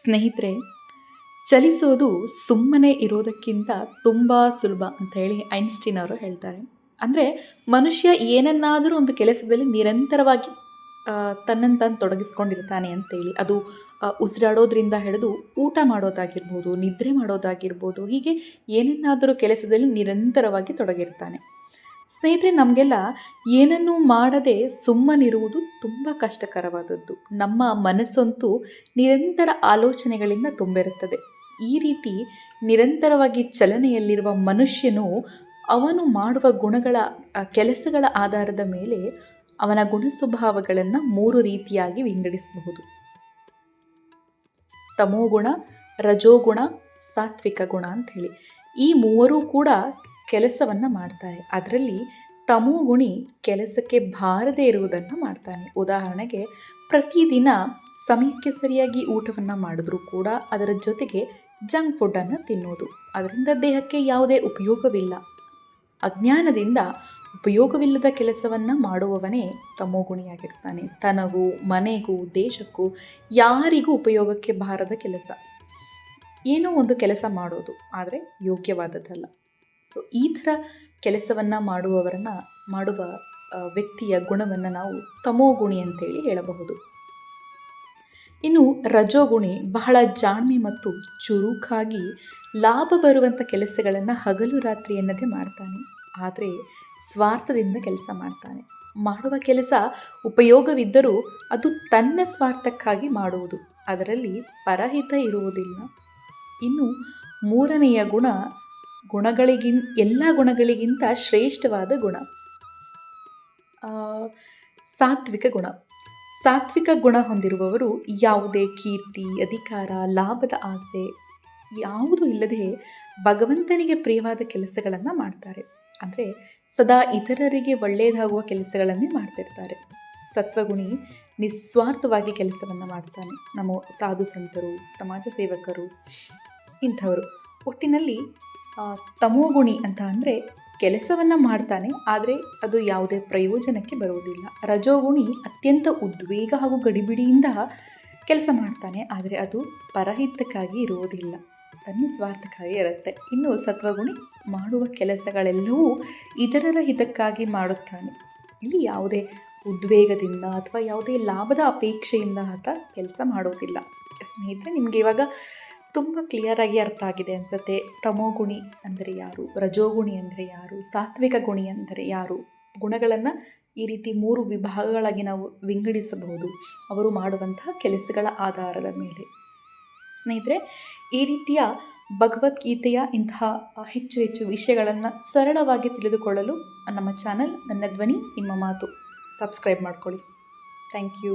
ಸ್ನೇಹಿತರೆ, ಚಲಿಸೋದು ಸುಮ್ಮನೆ ಇರೋದಕ್ಕಿಂತ ತುಂಬ ಸುಲಭ ಅಂತ ಹೇಳಿ ಐನ್ಸ್ಟೀನ್ ಅವರು ಹೇಳ್ತಾರೆ. ಅಂದರೆ ಮನುಷ್ಯ ಏನನ್ನಾದರೂ ಒಂದು ಕೆಲಸದಲ್ಲಿ ನಿರಂತರವಾಗಿ ತನ್ನನ್ನು ತಾನು ತೊಡಗಿಸ್ಕೊಂಡಿರ್ತಾನೆ ಅಂತೇಳಿ. ಅದು ಉಸಿರಾಡೋದ್ರಿಂದ ಹಿಡಿದು ಊಟ ಮಾಡೋದಾಗಿರ್ಬೋದು, ನಿದ್ರೆ ಮಾಡೋದಾಗಿರ್ಬೋದು, ಹೀಗೆ ಏನನ್ನಾದರೂ ಕೆಲಸದಲ್ಲಿ ನಿರಂತರವಾಗಿ ತೊಡಗಿರ್ತಾನೆ. ಸ್ನೇಹಿತರೆ, ನಮಗೆಲ್ಲ ಏನನ್ನೂ ಮಾಡದೆ ಸುಮ್ಮನಿರುವುದು ತುಂಬ ಕಷ್ಟಕರವಾದದ್ದು. ನಮ್ಮ ಮನಸ್ಸಂತೂ ನಿರಂತರ ಆಲೋಚನೆಗಳಿಂದ ತುಂಬಿರುತ್ತದೆ. ಈ ರೀತಿ ನಿರಂತರವಾಗಿ ಚಲನೆಯಲ್ಲಿರುವ ಮನುಷ್ಯನು ಅವನು ಮಾಡುವ ಕೆಲಸಗಳ ಆಧಾರದ ಮೇಲೆ ಅವನ ಗುಣ ಸ್ವಭಾವಗಳನ್ನು 3 ರೀತಿಯಾಗಿ ವಿಂಗಡಿಸಬಹುದು. ತಮೋಗುಣ, ರಜೋಗುಣ, ಸಾತ್ವಿಕ ಗುಣ ಅಂಥೇಳಿ. ಈ ಮೂವರೂ ಕೂಡ ಕೆಲಸವನ್ನು ಮಾಡ್ತಾರೆ. ಅದರಲ್ಲಿ ತಮೋಗುಣಿ ಕೆಲಸಕ್ಕೆ ಬಾರದೇ ಇರುವುದನ್ನು ಮಾಡ್ತಾನೆ. ಉದಾಹರಣೆಗೆ, ಪ್ರತಿದಿನ ಸಮಯಕ್ಕೆ ಸರಿಯಾಗಿ ಊಟವನ್ನು ಮಾಡಿದ್ರೂ ಕೂಡ ಅದರ ಜೊತೆಗೆ ಜಂಕ್ ಫುಡ್ಡನ್ನು ತಿನ್ನೋದು, ಅದರಿಂದ ದೇಹಕ್ಕೆ ಯಾವುದೇ ಉಪಯೋಗವಿಲ್ಲ. ಅಜ್ಞಾನದಿಂದ ಉಪಯೋಗವಿಲ್ಲದ ಕೆಲಸವನ್ನು ಮಾಡುವವನೇ ತಮೋಗುಣಿಯಾಗಿರ್ತಾನೆ. ತನಗೂ ಮನೆಗೂ ದೇಶಕ್ಕೂ ಯಾರಿಗೂ ಉಪಯೋಗಕ್ಕೆ ಬಾರದ ಕೆಲಸ, ಏನೋ ಒಂದು ಕೆಲಸ ಮಾಡೋದು, ಆದರೆ ಯೋಗ್ಯವಾದದ್ದಲ್ಲ. ಸೊ ಈ ಥರ ಕೆಲಸವನ್ನು ಮಾಡುವ ವ್ಯಕ್ತಿಯ ಗುಣವನ್ನು ನಾವು ತಮೋಗುಣಿ ಅಂತೇಳಿ ಹೇಳಬಹುದು. ಇನ್ನು ರಜೋಗುಣಿ ಬಹಳ ಜಾಣ್ಮೆ ಮತ್ತು ಚುರುಕಾಗಿ ಲಾಭ ಬರುವಂಥ ಕೆಲಸಗಳನ್ನು ಹಗಲು ರಾತ್ರಿ ಎನ್ನದೇ ಮಾಡ್ತಾನೆ. ಆದರೆ ಸ್ವಾರ್ಥದಿಂದ ಕೆಲಸ ಮಾಡ್ತಾನೆ. ಮಾಡುವ ಕೆಲಸ ಉಪಯೋಗವಿದ್ದರೂ ಅದು ತನ್ನ ಸ್ವಾರ್ಥಕ್ಕಾಗಿ ಮಾಡುವುದು, ಅದರಲ್ಲಿ ಪರಹಿತ ಇರುವುದಿಲ್ಲ. ಇನ್ನು ಮೂರನೆಯ ಗುಣ ಎಲ್ಲ ಗುಣಗಳಿಗಿಂತ ಶ್ರೇಷ್ಠವಾದ ಗುಣ, ಸಾತ್ವಿಕ ಗುಣ. ಸಾತ್ವಿಕ ಗುಣ ಹೊಂದಿರುವವರು ಯಾವುದೇ ಕೀರ್ತಿ, ಅಧಿಕಾರ, ಲಾಭದ ಆಸೆ ಯಾವುದೂ ಇಲ್ಲದೆ ಭಗವಂತನಿಗೆ ಪ್ರಿಯವಾದ ಕೆಲಸಗಳನ್ನು ಮಾಡ್ತಾರೆ. ಅಂದರೆ ಸದಾ ಇತರರಿಗೆ ಒಳ್ಳೆಯದಾಗುವ ಕೆಲಸಗಳನ್ನೇ ಮಾಡ್ತಿರ್ತಾರೆ. ಸತ್ವಗುಣಿ ನಿಸ್ವಾರ್ಥವಾಗಿ ಕೆಲಸವನ್ನು ಮಾಡ್ತಾನೆ. ನಮ್ಮ ಸಾಧು ಸಂತರು, ಸಮಾಜ ಸೇವಕರು, ಇಂಥವರು. ಒಟ್ಟಿನಲ್ಲಿ ತಮೋಗುಣಿ ಅಂತ ಅಂದರೆ ಕೆಲಸವನ್ನು ಮಾಡ್ತಾನೆ, ಆದರೆ ಅದು ಯಾವುದೇ ಪ್ರಯೋಜನಕ್ಕೆ ಬರುವುದಿಲ್ಲ. ರಜೋಗುಣಿ ಅತ್ಯಂತ ಉದ್ವೇಗ ಹಾಗೂ ಗಡಿಬಿಡಿಯಿಂದ ಕೆಲಸ ಮಾಡ್ತಾನೆ, ಆದರೆ ಅದು ಪರಹಿತಕ್ಕಾಗಿ ಇರುವುದಿಲ್ಲ, ತನ್ನ ಸ್ವಾರ್ಥಕ್ಕಾಗಿ ಇರುತ್ತೆ. ಇನ್ನು ಸತ್ವಗುಣಿ ಮಾಡುವ ಕೆಲಸಗಳೆಲ್ಲವೂ ಇತರರ ಹಿತಕ್ಕಾಗಿ ಮಾಡುತ್ತಾನೆ. ಇಲ್ಲಿ ಯಾವುದೇ ಉದ್ವೇಗದಿಂದ ಅಥವಾ ಯಾವುದೇ ಲಾಭದ ಅಪೇಕ್ಷೆಯಿಂದ ಆತ ಕೆಲಸ ಮಾಡೋದಿಲ್ಲ. ಸ್ನೇಹಿತರೆ, ನಿಮಗೆ ಇವಾಗ ತುಂಬ ಕ್ಲಿಯರಾಗಿ ಅರ್ಥ ಆಗಿದೆ ಅನಿಸುತ್ತೆ. ತಮೋಗುಣಿ ಅಂದರೆ ಯಾರು, ರಜೋಗುಣಿ ಅಂದರೆ ಯಾರು, ಸಾತ್ವಿಕ ಗುಣಿ ಅಂದರೆ ಯಾರು. ಗುಣಗಳನ್ನು ಈ ರೀತಿ 3 ವಿಭಾಗಗಳಾಗಿ ನಾವು ವಿಂಗಡಿಸಬಹುದು ಅವರು ಮಾಡುವಂತಹ ಕೆಲಸಗಳ ಆಧಾರದ ಮೇಲೆ. ಸ್ನೇಹಿತರೆ, ಈ ರೀತಿಯ ಭಗವದ್ಗೀತೆಯ ಇಂತಹ ಹೆಚ್ಚು ಹೆಚ್ಚು ವಿಷಯಗಳನ್ನು ಸರಳವಾಗಿ ತಿಳಿದುಕೊಳ್ಳಲು ನಮ್ಮ ಚಾನಲ್ ನನ್ನ ಧ್ವನಿ ನಿಮ್ಮ ಮಾತು ಸಬ್ಸ್ಕ್ರೈಬ್ ಮಾಡ್ಕೊಳ್ಳಿ. Thank you.